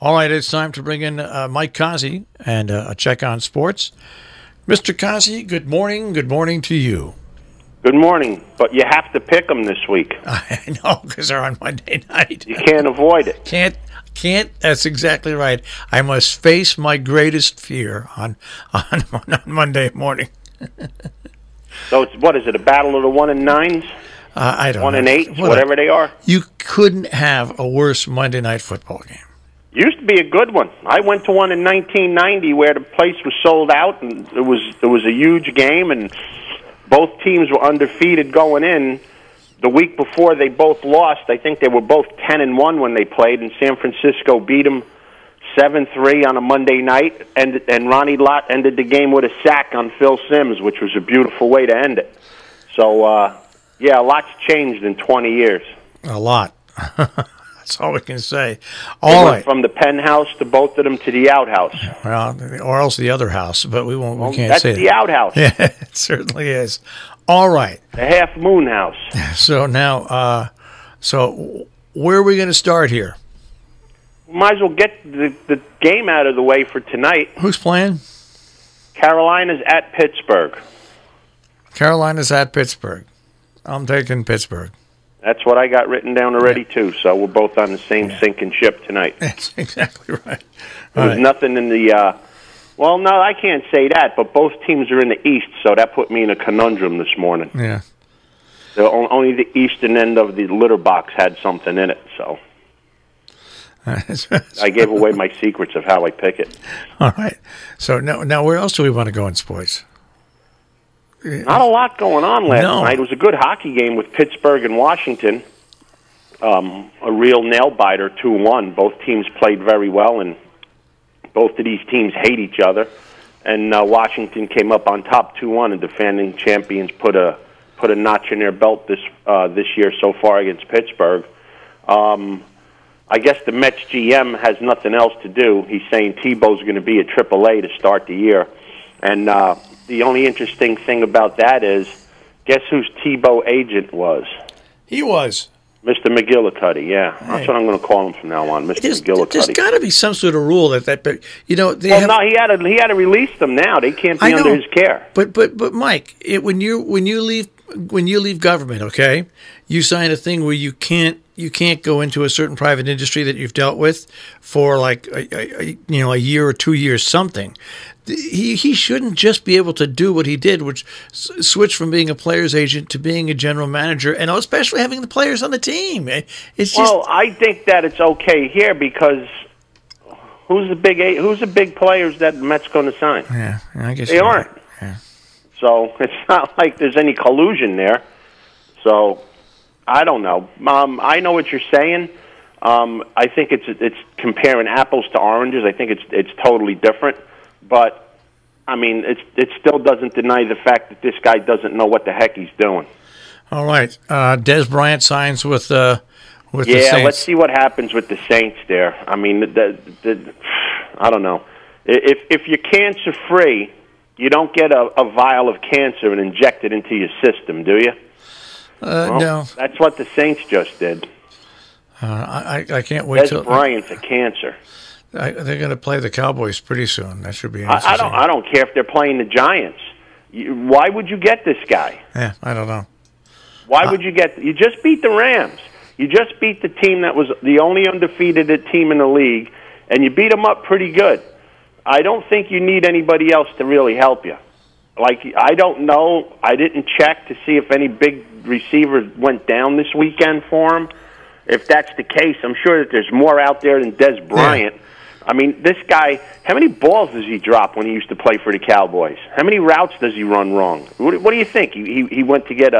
All right, it's time to bring in Mike Cozzi and a check on sports. Mr. Cozzi, good morning. Good morning to you. Good morning, but you have to pick them this week. I know, because they're on Monday night. You can't avoid it. Can't. That's exactly right. I must face my greatest fear on Monday morning. So it's, what is it, a battle of the 1 and 9s? I don't know. 1 and 8s, whatever they are. You couldn't have a worse Monday night football game. Used to be a good one. I went to one in 1990 where the place was sold out, and it was a huge game, and both teams were undefeated going in. The week before, they both lost. I think they were both 10-1 when they played, and San Francisco beat them 7-3 on a Monday night, and Ronnie Lott ended the game with a sack on Phil Simms, which was a beautiful way to end it. So, yeah, a lot's changed in 20 years. A lot. That's all we can say. All right. From the penthouse to both of them to the outhouse. Well, or else the other house, but we won't. We can't that's say the outhouse. Yeah, it certainly is. All right. The half moon house. So now, so where are we going to start here? Might as well get the game out of the way for tonight. Who's playing? Carolina's at Pittsburgh. Carolina's at Pittsburgh. I'm taking Pittsburgh. That's what I got written down already, too. So we're both on the same sinking ship tonight. That's exactly right. There's nothing in the... well, no, I can't say that, but both teams are in the East, so that put me in a conundrum this morning. Yeah. Only the eastern end of the litter box had something in it, so... I gave away my secrets of how I pick it. All right. So now where else do we want to go in sports? Not a lot going on last night. It was a good hockey game with Pittsburgh and Washington. A real nail-biter, 2-1. Both teams played very well, and both of these teams hate each other. And Washington came up on top 2-1, and defending champions put a notch in their belt this year so far against Pittsburgh. I guess the Mets GM has nothing else to do. He's saying Tebow's going to be at AAA to start the year. And the only interesting thing about that is, guess whose Tebow agent was? He was. Mr. McGillicuddy, yeah. Hey. That's what I'm going to call him from now on, Mr. McGillicuddy. There's got to be some sort of rule that you know. He had to release them now. They can't be under his care. But Mike, when you leave government, okay, you sign a thing where you can't go into a certain private industry that you've dealt with for like a year or 2 years, something. He shouldn't just be able to do what he did, which switch from being a player's agent to being a general manager, and especially having the players on the team. Well, I think that it's okay here because who's the big players that the Mets going to sign? Yeah, I guess they aren't. Right. Yeah. So it's not like there's any collusion there. So I don't know. I know what you're saying. I think it's comparing apples to oranges. I think it's totally different. But I mean, it still doesn't deny the fact that this guy doesn't know what the heck he's doing. All right, Des Bryant signs with the Saints. Yeah, let's see what happens with the Saints there. I mean, I don't know. If you're cancer free, you don't get a vial of cancer and inject it into your system, do you? No. That's what the Saints just did. I can't wait till Des Bryant's a cancer. They're going to play the Cowboys pretty soon. That should be interesting. I don't care if they're playing the Giants. Why would you get this guy? Yeah, I don't know. Why would you get... You just beat the Rams. You just beat the team that was the only undefeated team in the league, and you beat them up pretty good. I don't think you need anybody else to really help you. Like, I don't know. I didn't check to see if any big receivers went down this weekend for him. If that's the case, I'm sure that there's more out there than Des Bryant. Yeah. I mean, this guy, how many balls does he drop when he used to play for the Cowboys? How many routes does he run wrong? What do you think? He went to get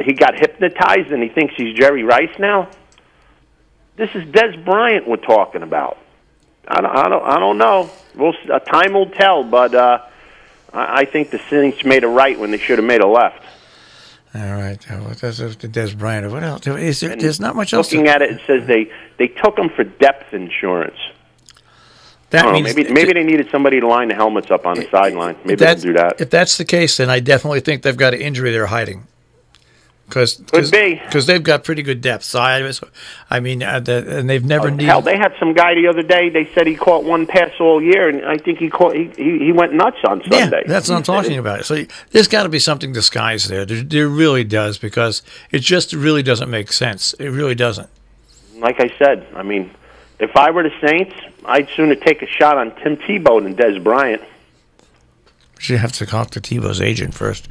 he got hypnotized and he thinks he's Jerry Rice now? This is Des Bryant we're talking about. I don't know. Time will tell, but I think the Saints made a right when they should have made a left. All right. That's Des Bryant. What else? There's not much else. Looking at it, it says they took him for depth insurance. That means maybe they needed somebody to line the helmets up on the sideline. Maybe they'll do that. If that's the case, then I definitely think they've got an injury they're hiding. because they've got pretty good depth. So I mean, and they've never needed. Hell, they had some guy the other day. They said he caught one pass all year, and I think he went nuts on Sunday. Yeah, that's what I'm talking about. So there's got to be something disguised there. There really does, because it just really doesn't make sense. It really doesn't. Like I said, I mean, if I were the Saints, I'd sooner take a shot on Tim Tebow than Des Bryant. You have to talk to Tebow's agent first.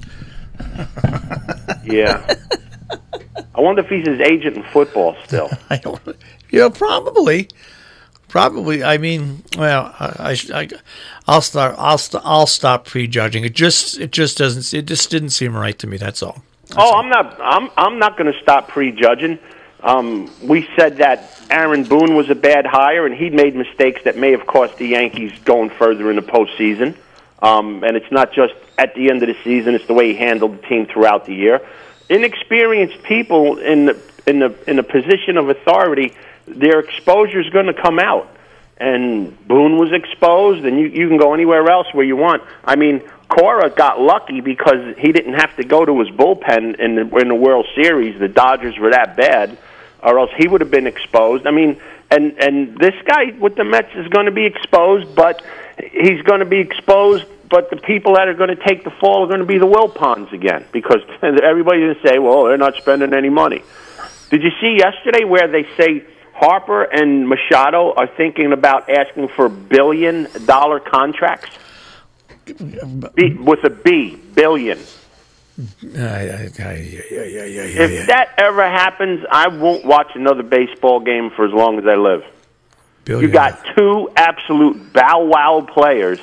Yeah. I wonder if he's his agent in football still. I don't. Probably. I mean, well, I'll stop prejudging. It just didn't seem right to me. That's all. I'm not going to stop prejudging. We said that Aaron Boone was a bad hire, and he'd made mistakes that may have cost the Yankees going further in the postseason. And it's not just at the end of the season; it's the way he handled the team throughout the year. Inexperienced people in a position of authority, their exposure is going to come out. And Boone was exposed, and you can go anywhere else where you want. I mean, Cora got lucky because he didn't have to go to his bullpen in the World Series. The Dodgers were that bad, or else he would have been exposed. I mean, and this guy with the Mets is going to be exposed, but he's going to be exposed. But the people that are going to take the fall are going to be the Wilpons again, because everybody's going to say, well, they're not spending any money. Did you see yesterday where they say Harper and Machado are thinking about asking for $1 billion contracts? With a B, billion. If that ever happens, I won't watch another baseball game for as long as I live. Billion. You got two absolute bow-wow players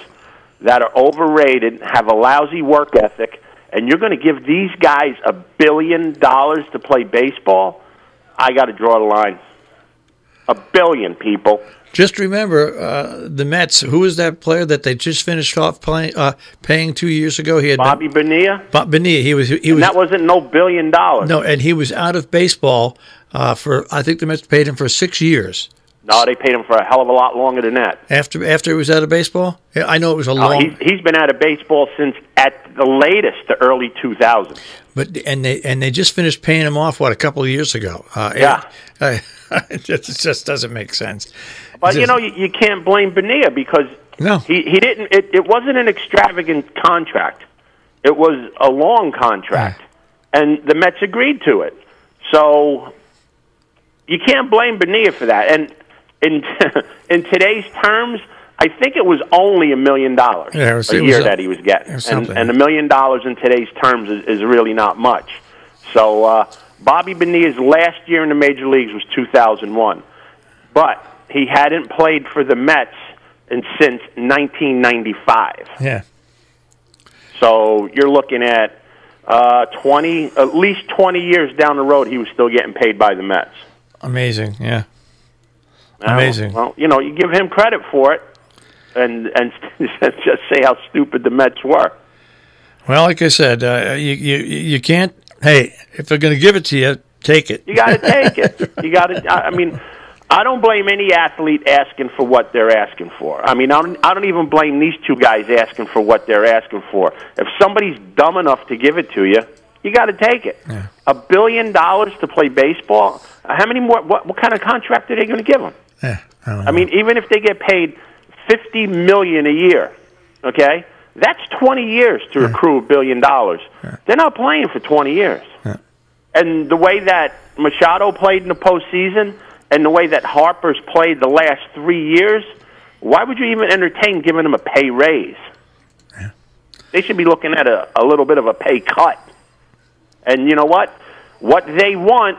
that are overrated, have a lousy work ethic, and you're going to give these guys $1 billion to play baseball? I got to draw the line. $1 billion, people. Just remember, the Mets, who was that player that they just finished off paying 2 years ago? He had Bobby Bonilla? Bonilla. He was. And that wasn't no $1 billion. No, and he was out of baseball for, I think the Mets paid him for 6 years. No, they paid him for a hell of a lot longer than that. After he was out of baseball? Yeah, I know it was a long... He's been out of baseball since, at the latest, the early 2000s. But and they just finished paying him off, a couple of years ago. Yeah. It just doesn't make sense. But, you can't blame Bonilla because he didn't... It wasn't an extravagant contract. It was a long contract. Yeah. And the Mets agreed to it. So you can't blame Bonilla for that. And in today's terms, I think it was only $1 million a year that he was getting. And $1 million in today's terms is really not much. So Bobby Bonilla's last year in the major leagues was 2001. But he hadn't played for the Mets since 1995. Yeah. So you're looking at at least 20 years down the road, he was still getting paid by the Mets. Amazing, yeah. Amazing. Well, you give him credit for it, and just say how stupid the Mets were. Well, like I said, you can't. Hey, if they're going to give it to you, take it. You got to take it. You got to. I mean, I don't blame any athlete asking for what they're asking for. I mean, I don't even blame these two guys asking for what they're asking for. If somebody's dumb enough to give it to you, you got to take it. Yeah. $1 billion to play baseball. How many more? What kind of contract are they going to give them? Yeah, I mean, even if they get paid $50 million a year, okay, that's 20 years to accrue $1 billion. Yeah. They're not playing for 20 years. Yeah. And the way that Machado played in the postseason, and the way that Harper's played the last 3 years, why would you even entertain giving them a pay raise? Yeah. They should be looking at a little bit of a pay cut. And you know what? What they want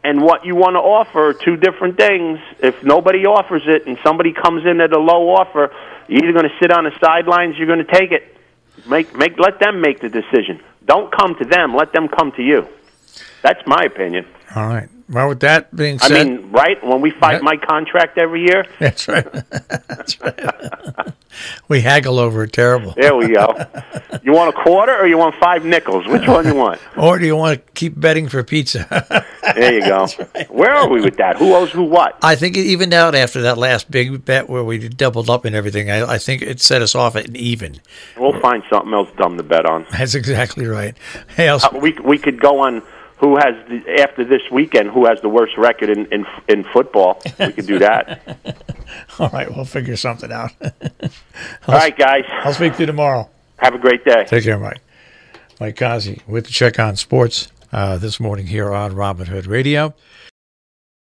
and what you want to offer are two different things. If nobody offers it and somebody comes in at a low offer, you're either going to sit on the sidelines, you're going to take it. Let them make the decision. Don't come to them. Let them come to you. That's my opinion. All right. Well, with that being said... I mean, right? When we fight my contract every year... That's right. That's right. We haggle over it terrible. There we go. You want a quarter or you want 5 nickels? Which one you want? Or do you want to keep betting for pizza? There you go. Right. Where are we with that? Who owes who what? I think it evened out after that last big bet where we doubled up and everything. I think it set us off at an even. We'll find something else dumb to bet on. That's exactly right. Hey, we could go on who has after this weekend who has the worst record in football. We could do that. All right, we'll figure something out. All right, guys. I'll speak to you tomorrow. Have a great day. Take care, Mike. Mike Cozzi with the Check on Sports this morning here on Robin Hood Radio.